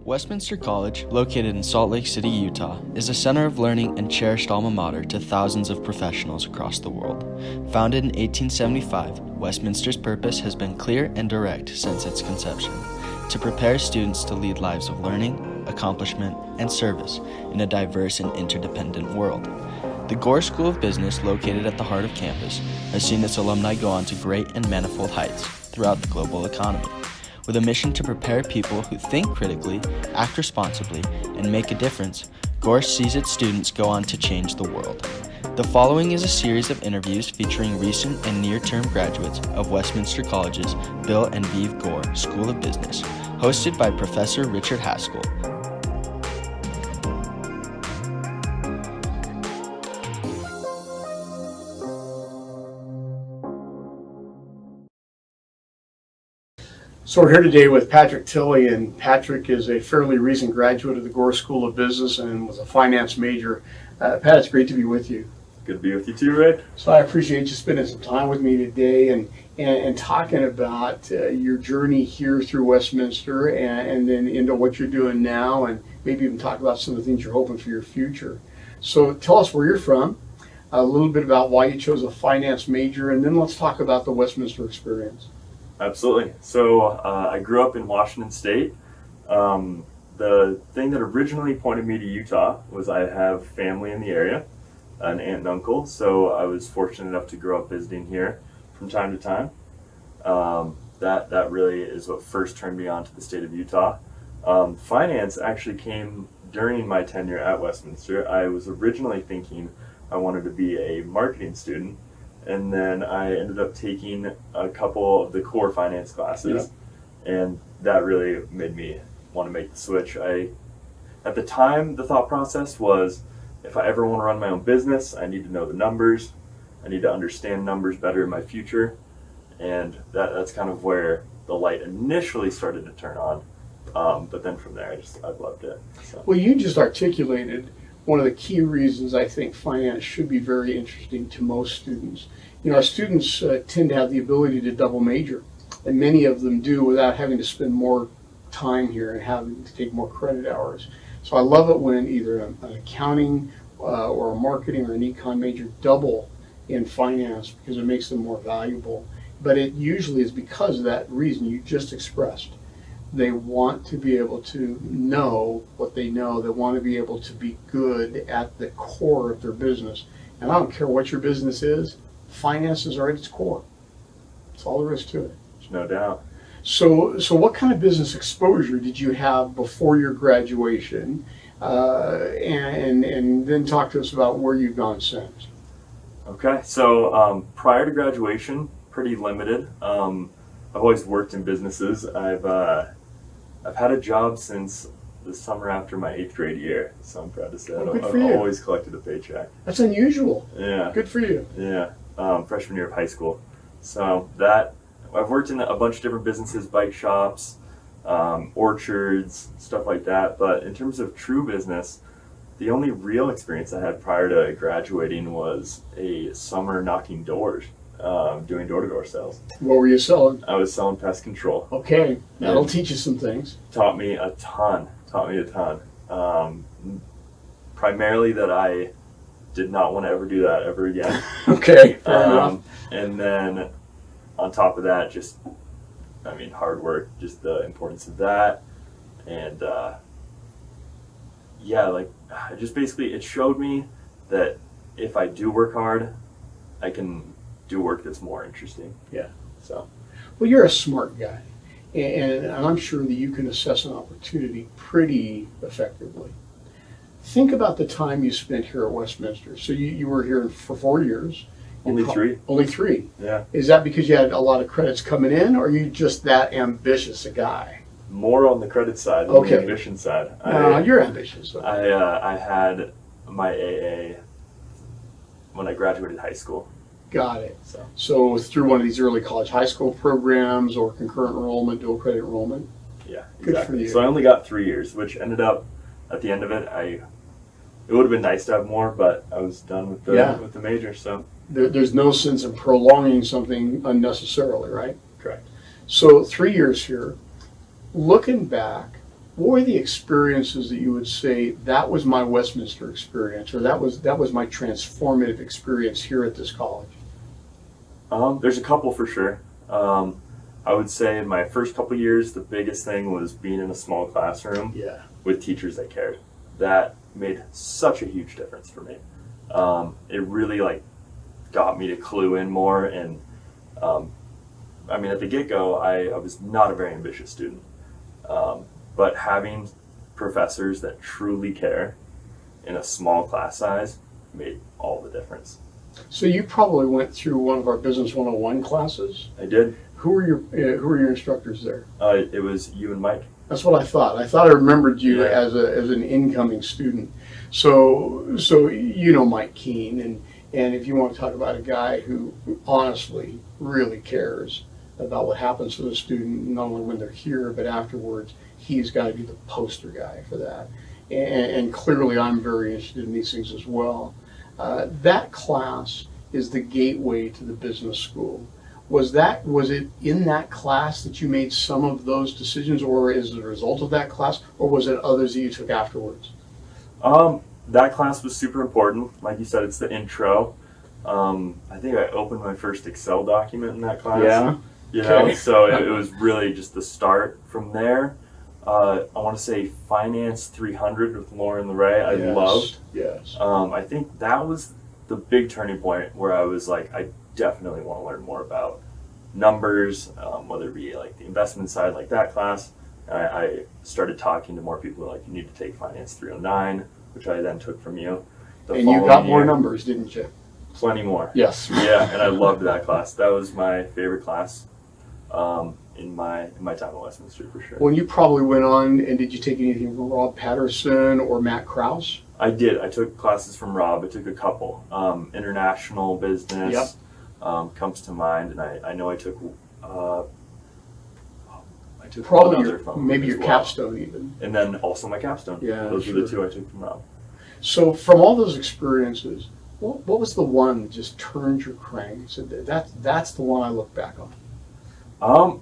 Westminster College, located in Salt Lake City, Utah, is a center of learning and cherished alma mater to thousands of professionals across the world. Founded in 1875, Westminster's purpose has been clear and direct since its conception: to prepare students to lead lives of learning, accomplishment, and service in a diverse and interdependent world. The Gore School of Business, located at the heart of campus, has seen its alumni go on to great and manifold heights throughout the global economy. With a mission to prepare people who think critically, act responsibly, and make a difference, Gore sees its students go on to change the world. The following is a series of interviews featuring recent and near-term graduates of Westminster College's Bill and Vive Gore School of Business, hosted by Professor Richard Haskell. So we're here today with Patrick Tilley, and Patrick is a fairly recent graduate of the Gore School of Business and was a finance major. Pat, it's great to be with you. Good to be with you too, Ray. So I appreciate you spending some time with me today and talking about your journey here through Westminster and then into what you're doing now, and maybe even talk about some of the things you're hoping for your future. So tell us where you're from, a little bit about why you chose a finance major, and then let's talk about the Westminster experience. Absolutely. So I grew up in Washington State. The thing that originally pointed me to Utah was I have family in the area, an aunt and uncle, so I was fortunate enough to grow up visiting here from time to time. That really is what first turned me on to the state of Utah. Finance actually came during my tenure at Westminster. I was originally thinking I wanted to be a marketing student, and then I ended up taking a couple of the core finance classes, and that really made me want to make the switch. At the time, the thought process was, if I ever want to run my own business, I need to know the numbers. I need to understand numbers better in my future, and that's kind of where the light initially started to turn on. But then from there, I loved it. So. Well, you just articulated one of the key reasons I think finance should be very interesting to most students. You know, our students tend to have the ability to double major, and many of them do without having to spend more time here and having to take more credit hours. So I love it when either an accounting or a marketing or an econ major double in finance, because it makes them more valuable. But it usually is because of that reason you just expressed. They want to be able to know what they know. They want to be able to be good at the core of their business. And I don't care what your business is, finances are at its core. That's all there is to it. There's no doubt. So what kind of business exposure did you have before your graduation? And then talk to us about where you've gone since. Okay, so prior to graduation, pretty limited. I've always worked in businesses. I've had a job since the summer after my 8th grade year, so I'm proud to say I've always collected a paycheck. That's unusual. Yeah. Good for you. Yeah, freshman year of high school. So I've worked in a bunch of different businesses, bike shops, orchards, stuff like that. But in terms of true business, the only real experience I had prior to graduating was a summer knocking doors. Doing door-to-door sales. What were you selling? I was selling pest control. Okay, that'll teach you some things. Taught me a ton. Primarily that I did not want to ever do that ever again. Okay, fair enough. And then on top of that, hard work, just the importance of that. And it showed me that if I do work hard, I can do work that's more interesting. Yeah. So, well, you're a smart guy, and I'm sure that you can assess an opportunity pretty effectively. Think about the time you spent here at Westminster. So you were here for 4 years. Only 3. Only 3. Yeah. Is that because you had a lot of credits coming in, or are you just that ambitious a guy? More on the credit side than the ambition side. You're ambitious. I had my AA when I graduated high school. Got it. So through one of these early college high school programs or concurrent enrollment, dual credit enrollment? Yeah, exactly. Good for you. So I only got 3 years, which ended up, at the end of it, it would have been nice to have more, but I was done with the major, so. There's no sense in prolonging something unnecessarily, right? Correct. So 3 years here. Looking back, what were the experiences that you would say that was my Westminster experience, or that was my transformative experience here at this college? There's a couple for sure. I would say in my first couple years, the biggest thing was being in a small classroom with teachers that cared. That made such a huge difference for me. It really got me to clue in more, and at the get-go, I was not a very ambitious student. But having professors that truly care in a small class size made all the difference. So you probably went through one of our Business 101 classes. I did. Who were your instructors there? It was you and Mike. That's what I thought. I thought I remembered you as an incoming student. So you know Mike Keene, and if you want to talk about a guy who honestly really cares about what happens to the student, not only when they're here but afterwards, he's got to be the poster guy for that. And clearly, I'm very interested in these things as well. That class is the gateway to the business school. Was it in that class that you made some of those decisions, or as a result of that class, or was it others that you took afterwards? That class was super important. Like you said, it's the intro. I think I opened my first Excel document in that class. Yeah. Okay. So it was really just the start from there. I want to say Finance 300 with Lauren LeRae. I loved. Yes. I think that was the big turning point where I was like, I definitely want to learn more about numbers, whether it be the investment side, like that class. I started talking to more people like, you need to take Finance 309, which I then took from you. And you got more numbers, didn't you? Plenty more. Yes. Yeah, and I loved that class. That was my favorite class in my time at Westminster, for sure. Well, you probably went on, and did you take anything from Rob Patterson or Matt Krause? I did. I took classes from Rob. I took a couple. International business comes to mind, and I know I took probably one other from maybe as your well. capstone even. And then also my capstone. Yeah, those were the two I took from Rob. So from all those experiences, what was the one that just turned your crank and said, that's the one I look back on?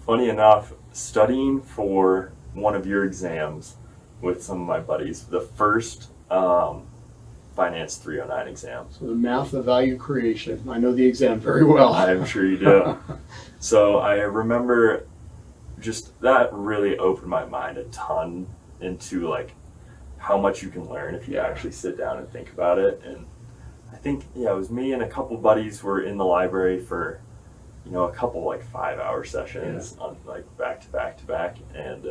Funny enough, studying for one of your exams with some of my buddies, the first Finance 309 exam. So the math of value creation. I know the exam very well. I'm sure you do. So I remember just that really opened my mind a ton into how much you can learn if you actually sit down and think about it. And I think it was me and a couple buddies were in the library for a couple 5-hour sessions on back to back to back, and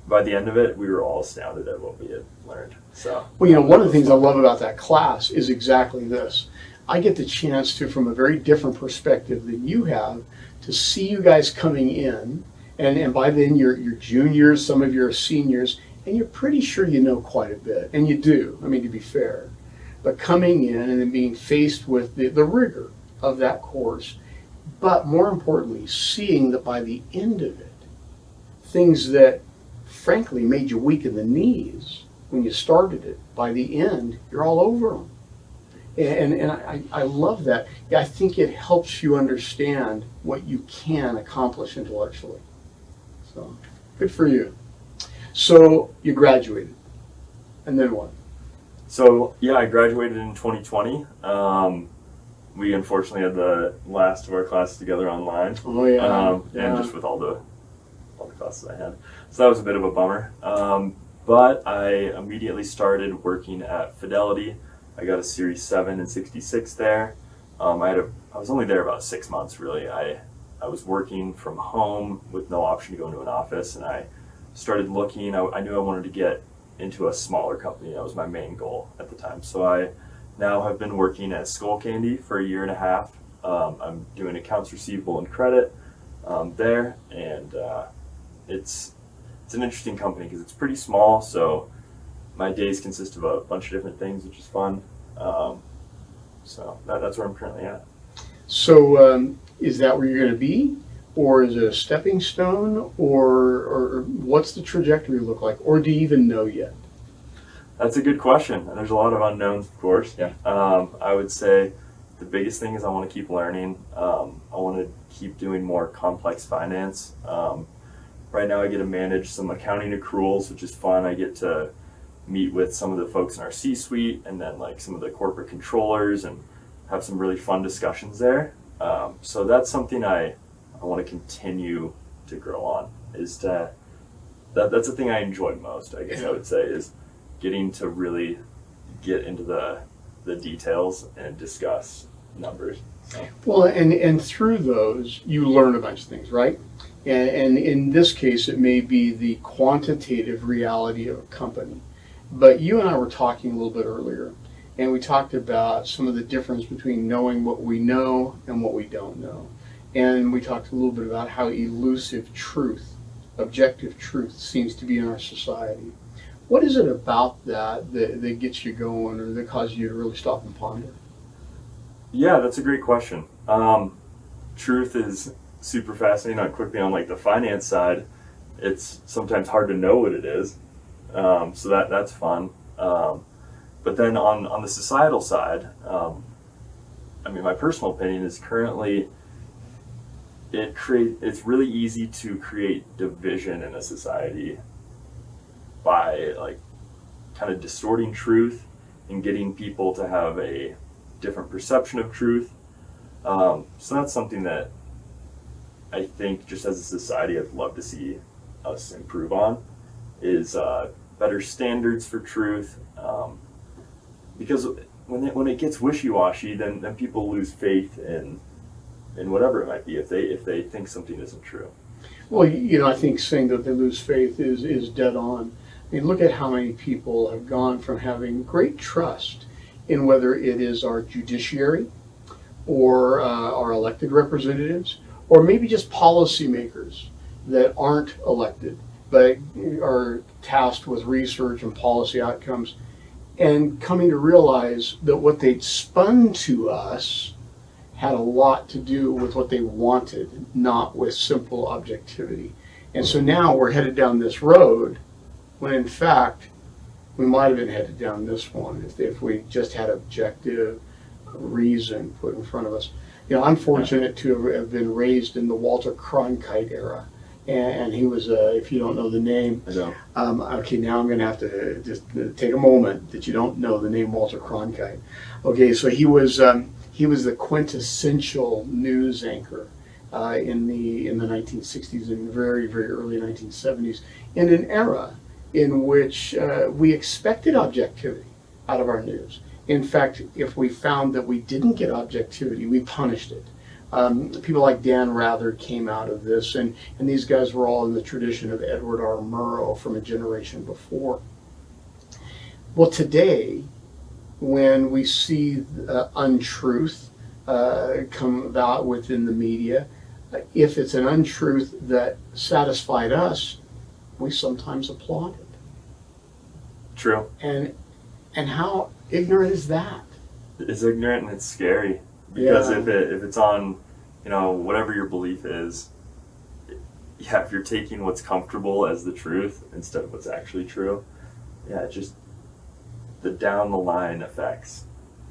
by the end of it we were all astounded at what we had learned. So well, one of the things I love about that class is exactly this. I get the chance to, from a very different perspective than you have, to see you guys coming in, and by then you're juniors, some of you are seniors, and you're pretty sure you know quite a bit, and you do, to be fair. But coming in and then being faced with the rigor of that course, but more importantly, seeing that by the end of it, things that frankly made you weak in the knees when you started it, by the end, you're all over them. And I love that. I think it helps you understand what you can accomplish intellectually. So, good for you. So, you graduated. And then what? So, I graduated in 2020. We unfortunately had the last of our classes together online. Oh, yeah. And just with all the classes I had. So that was a bit of a bummer. But I immediately started working at Fidelity. I got a Series 7 and 66 there. I was only there about 6 months, really. I was working from home with no option to go into an office, and I started looking. I knew I wanted to get into a smaller company. That was my main goal at the time. So I now have been working at Skullcandy for 1.5 years. I'm doing accounts receivable and credit there, and it's an interesting company because it's pretty small, so my days consist of a bunch of different things, which is fun. So that's where I'm currently at. So is that where you're going to be? Or is it a stepping stone? Or what's the trajectory look like? Or do you even know yet? That's a good question. There's a lot of unknowns, of course. Yeah. I would say the biggest thing is I want to keep learning. I want to keep doing more complex finance. right now I get to manage some accounting accruals, which is fun. I get to meet with some of the folks in our C-suite and then like some of the corporate controllers and have some really fun discussions there. So that's something I want to continue to grow on. That's the thing I enjoy most, I guess I would say, is getting to really get into the details and discuss numbers. So. Well, and through those, you learn a bunch of things, right? And in this case, it may be the quantitative reality of a company. But you and I were talking a little bit earlier, and we talked about some of the difference between knowing what we know and what we don't know. And we talked a little bit about how elusive truth, objective truth, seems to be in our society. What is it about that gets you going, or that causes you to really stop and ponder? Yeah, that's a great question. Truth is super fascinating. Quickly on like the finance side, it's sometimes hard to know what it is. So that's fun. But then on the societal side, I mean, my personal opinion is currently it's really easy to create division in a society by like kind of distorting truth and getting people to have a different perception of truth. So that's something that I think just as a society I'd love to see us improve on is better standards for truth. Because when it gets wishy-washy, then people lose faith in whatever it might be if they think something isn't true. Well, I think saying that they lose faith is dead on. I mean, look at how many people have gone from having great trust in whether it is our judiciary or our elected representatives, or maybe just policymakers that aren't elected but are tasked with research and policy outcomes, and coming to realize that what they'd spun to us had a lot to do with what they wanted, not with simple objectivity. And so now we're headed down this road when in fact we might have been headed down this one if we just had objective reason put in front of us. I'm fortunate to have been raised in the Walter Cronkite era. And he was, if you don't know the name, I don't. Okay, now I'm going to have to just take a moment that you don't know the name Walter Cronkite. Okay, so he was the quintessential news anchor in the 1960s and very, very early 1970s, in an era in which we expected objectivity out of our news. In fact, if we found that we didn't get objectivity, we punished it. People like Dan Rather came out of this, and these guys were all in the tradition of Edward R. Murrow from a generation before. Well, today, when we see untruth come about within the media, if it's an untruth that satisfied us, we sometimes applaud it. True. And how ignorant is that? It's ignorant and it's scary. Because Yeah. if it's on, whatever your belief is, if you're taking what's comfortable as the truth instead of what's actually true, just the down the line effects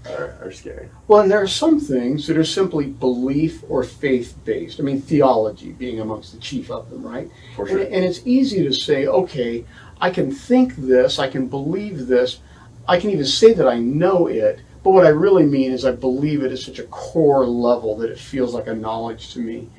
are scary. Well, and there are some things that are simply belief or faith based. I mean, theology being amongst the chief of them, right? For sure. And it's easy to say, okay, I can think this, I can believe this, I can even say that I know it, but what I really mean is I believe it at such a core level that it feels like a knowledge to me.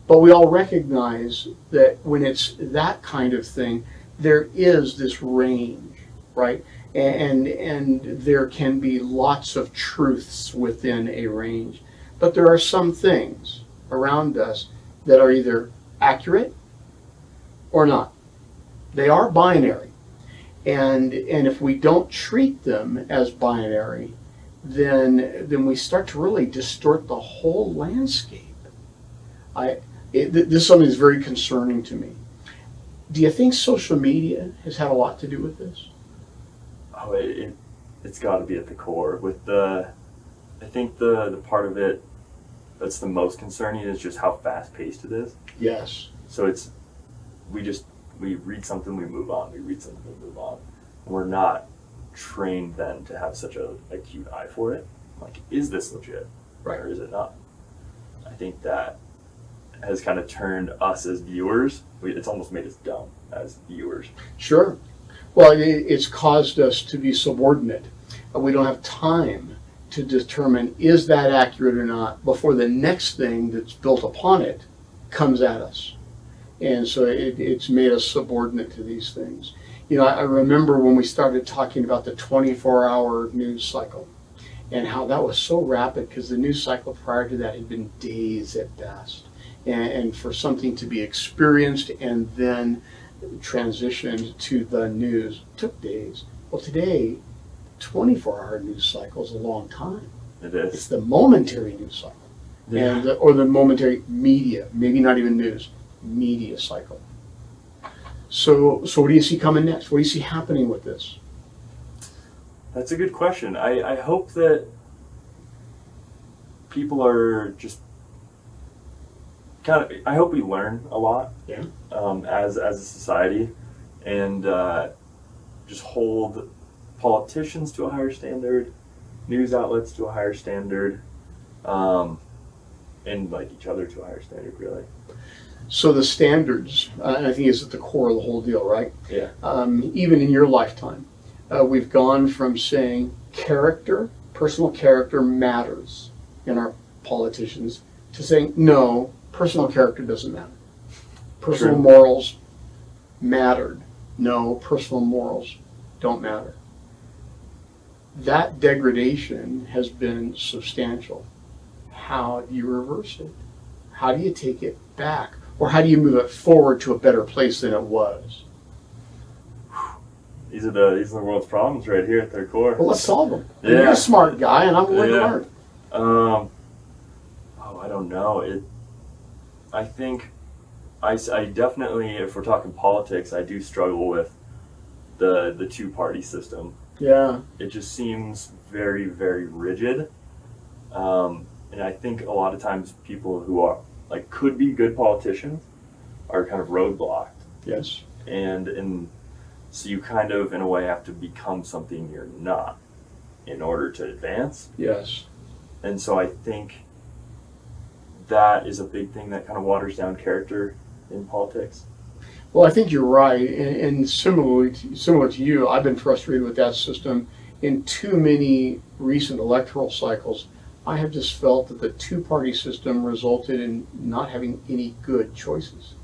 But we all recognize that when it's that kind of thing, there is this range, right? And there can be lots of truths within a range. But there are some things around us that are either accurate or not. They are binary. And if we don't treat them as binary, then we start to really distort the whole landscape. This is something that's very concerning to me. Do you think social media has had a lot to do with this? Oh, it's got to be at the core. I think the part of it that's the most concerning is just how fast paced it is. Yes. So we read something, we move on. We read something, we move on. We're not trained then to have such a acute eye for it. Like, is this legit? Right. Or is it not? I think that has kind of turned us as viewers, it's almost made us dumb as viewers. Sure. Well, it's caused us to be subordinate. We don't have time to determine is that accurate or not before the next thing that's built upon it comes at us. And so it's made us subordinate to these things. You know, I remember when we started talking about the 24-hour news cycle and how that was so rapid, because the news cycle prior to that had been days at best. And for something to be experienced and then transitioned to the news took days. Well, today, 24-hour news cycle is a long time. It is. It's the momentary news cycle, Yeah. or the momentary media, maybe not even news, media cycle. So what do you see coming next? What do you see happening with this? That's a good question. I hope that people are just I hope we learn a lot, Yeah. As a society, and just hold politicians to a higher standard, news outlets to a higher standard, and like each other to a higher standard, really. So the standards, I think, is at the core of the whole deal, right? Yeah. Even in your lifetime, we've gone from saying personal character matters in our politicians, to saying no, personal character doesn't matter. Personal True. morals mattered. No, personal morals don't matter. That degradation has been substantial. How do you reverse it? How do you take it back? Or how do you move it forward to a better place than it was? These are the world's problems right here at their core. Well, let's solve them. Yeah. You're a smart guy, and I'm willing to learn. I don't know. I think I definitely, if we're talking politics, I do struggle with the two-party system. Yeah. It just seems very, very rigid. And I think a lot of times people who are could be good politicians are kind of roadblocked. Yes. And so you kind of, in a way, have to become something you're not in order to advance. Yes. And so I think that is a big thing that kind of waters down character in politics. Well, I think you're right, and similar to you, I've been frustrated with that system. In too many recent electoral cycles, I have just felt that the two-party system resulted in not having any good choices.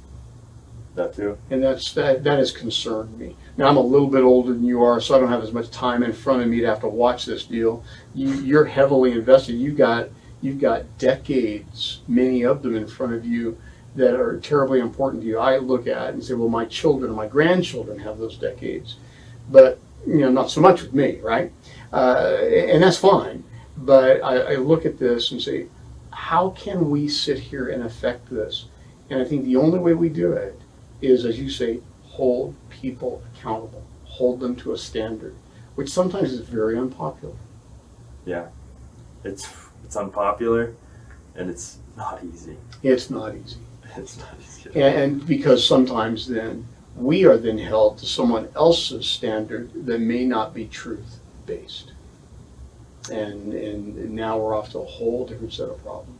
That too. And that has concerned me. Now, I'm a little bit older than you are, so I don't have as much time in front of me to have to watch this deal. You're heavily invested. You've got decades, many of them in front of you, that are terribly important to you. I look at and say, well, my children and my grandchildren have those decades, but not so much with me, right? And that's fine. But I look at this and say, how can we sit here and affect this? And I think the only way we do it is, as you say, hold people accountable, hold them to a standard, which sometimes is very unpopular. Yeah, it's unpopular, and it's not easy. It's not easy. It's not easy. And because sometimes then we are then held to someone else's standard that may not be truth-based. And now we're off to a whole different set of problems.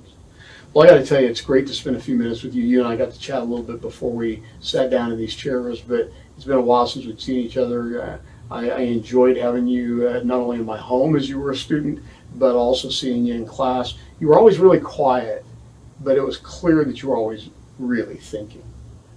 Well, I got to tell you, it's great to spend a few minutes with you. You and I got to chat a little bit before we sat down in these chairs, but it's been a while since we've seen each other. I enjoyed having you not only in my home as you were a student, but also seeing you in class. You were always really quiet, but it was clear that you were always really thinking.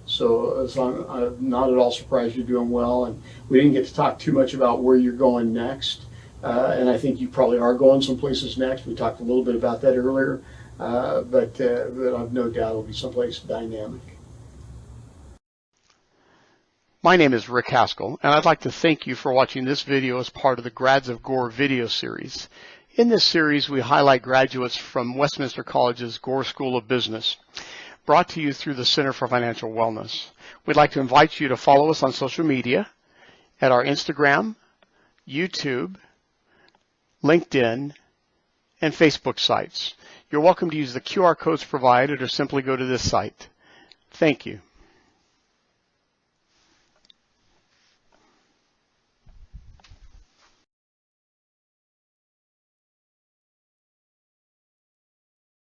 So I'm not at all surprised you're doing well, and we didn't get to talk too much about where you're going next. And I think you probably are going some places next. We talked a little bit about that earlier, but I've no doubt it'll be someplace dynamic. My name is Rick Haskell, and I'd like to thank you for watching this video as part of the Grads of Gore video series. In this series, we highlight graduates from Westminster College's Gore School of Business, brought to you through the Center for Financial Wellness. We'd like to invite you to follow us on social media at our Instagram, YouTube, LinkedIn, and Facebook sites. You're welcome to use the QR codes provided or simply go to this site. Thank you.